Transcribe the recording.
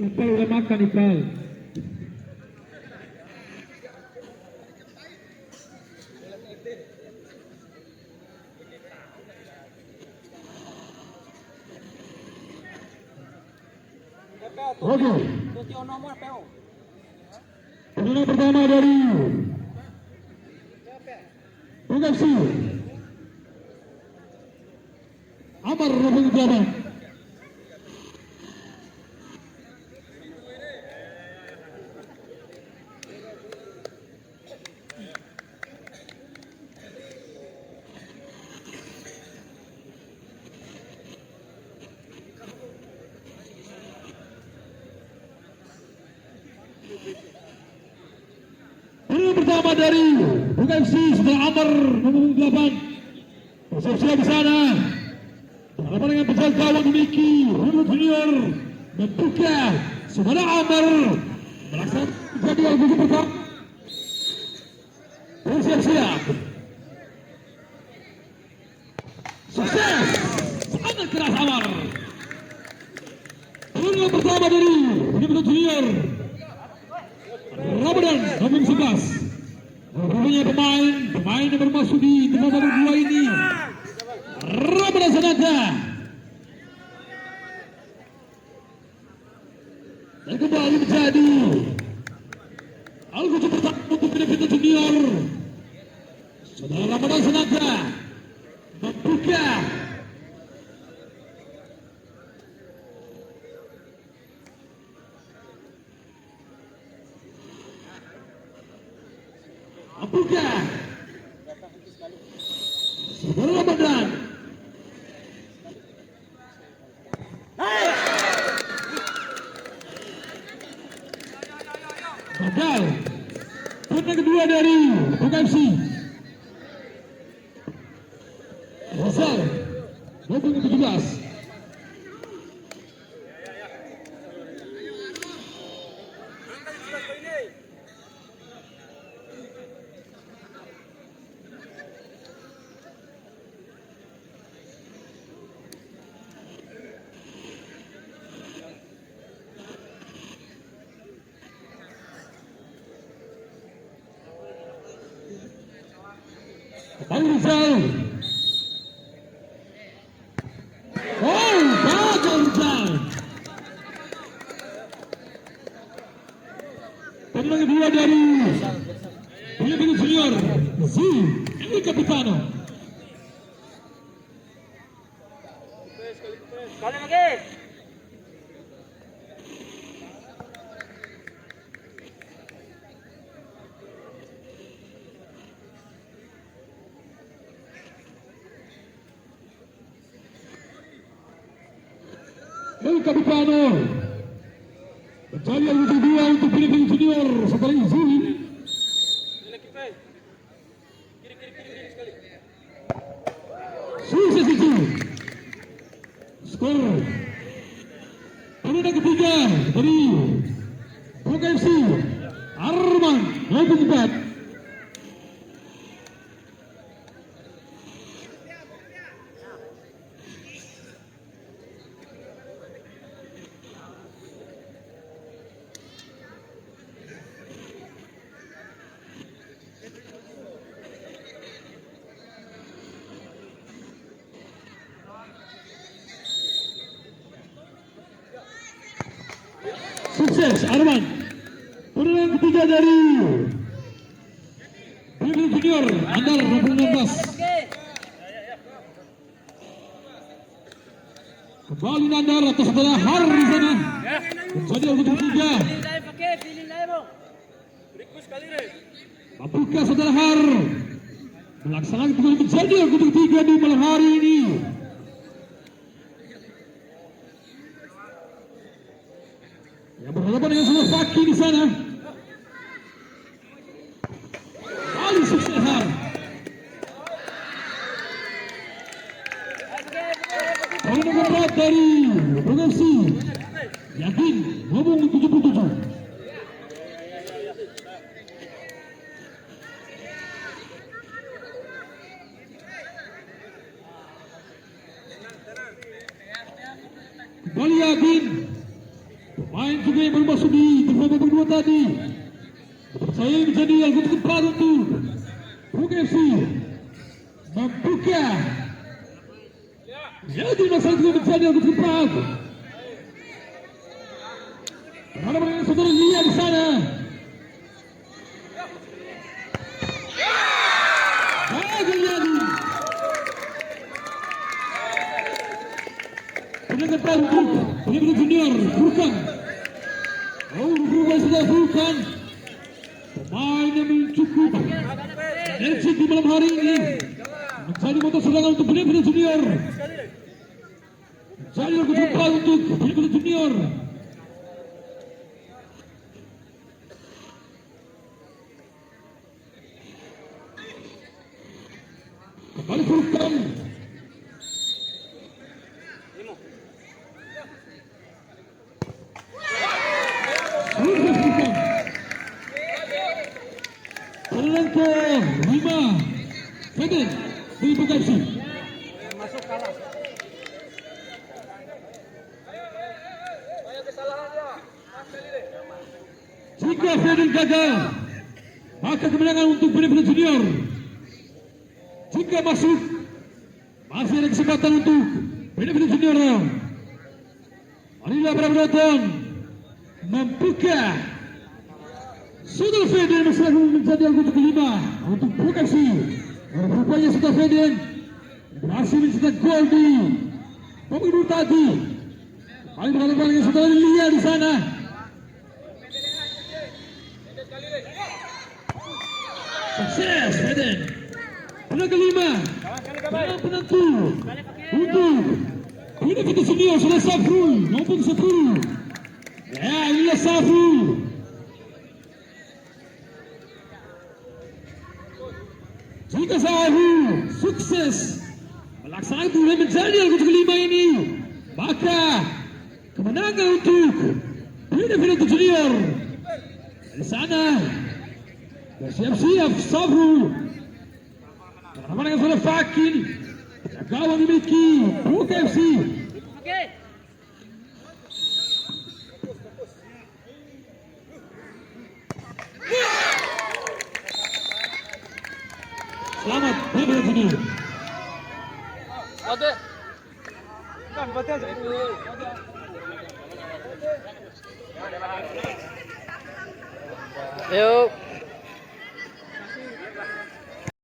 Ipal udah makan Ipal. Oke. Tendangan pertama dari UFC Amar Robin Jabat. Tendangan pertama dari UFC sudah Amar nomor 8. Siap-siap di sana. Harapan dengan pesan kawan Miki Rudut Junior membuka saudara Amar melaksanakan jadi album pertama. Siap-siap. Sukses. Sangat keras Amar. Tendangan pertama dari Rudut Junior. Ramadan nomor 11. Rupanya pemain yang bermasuk di tempat nomor 2 ini Ramadan Sananta. Dan kembali menjadi algo pertama untuk Pindah Junior. Saudara Ramadan Sananta membuka saudara Ramadan gagal. Tendangan kedua dari UFC Rizal nomor 17. Rizal. Oh, gagal Rizal. Tendangan kedua dari Pindah Junior Ini Capitano. Sekali lagi. El Capitano mencari yang kedua untuk Pindah Junior setelah izin. Sukses itu. Skor tendangan ketiga dari UFC Arman nomor 4. Sukses Arman. Tendangan ketiga dari Pindah Junior Andar nomor 16. Kembali Nandar atas saudara Har di sana. Menjadi untuk ketiga. Apakah saudara Har melaksanakan pukul menjadi untuk ketiga di malam hari ini? Yang berhadapan dengan sebuah Faki di sana. Kali sukses Har. Tendangan keempat dari UFC Yakin nomor 77. Kembali Yakin Main juga yang baru masuk di babak kedua tadi. Saya menjadi yang keempat untuk Buka FC membuka. Jadi masalah juga menjadi yang keempat. Berhadapan dengan saudara Lia di sana. Penyegetan untuk penyegetan junior Furkan. Berubah sudah Furkan. Pemain yang cukup energi di malam hari ini menjadi motor serangan untuk penyegetan junior. Menjadi yang kedua untuk penyegetan junior. Kembali Furkan. Jalan ke 5 Feden di Buka FC. Masuk kalah. Banyak kesalahan dia. Jika Feden gagal, maka kemenangan untuk Benefield Junior. Jika masuk, masih ada kesempatan untuk Benefield Junior. Marilah para penonton membuka. Sudah Feden menjadi anggota kelima untuk Buka FC. Rupanya sudah Feden berhasil mencetak gol di babak kedua tadi. Paling berhadapan dengan saudara Lia di sana. Sukses Feden. Penang kelima. Penentu untuk Benefield Junior sudah Safrul maupun Safrul. Ya, inilah Safrul. Jika Safrul sukses melaksanakan turnamen menjadi anggota kelima ini, maka kemenangan untuk Benefield Junior. Dari sana bersiap-siap Safrul. Berhadapan dengan saudara Fakir. Gawang dimiliki Buka FC. Selamat Benefield Junior. Oke. Kan baca aja. Yuk.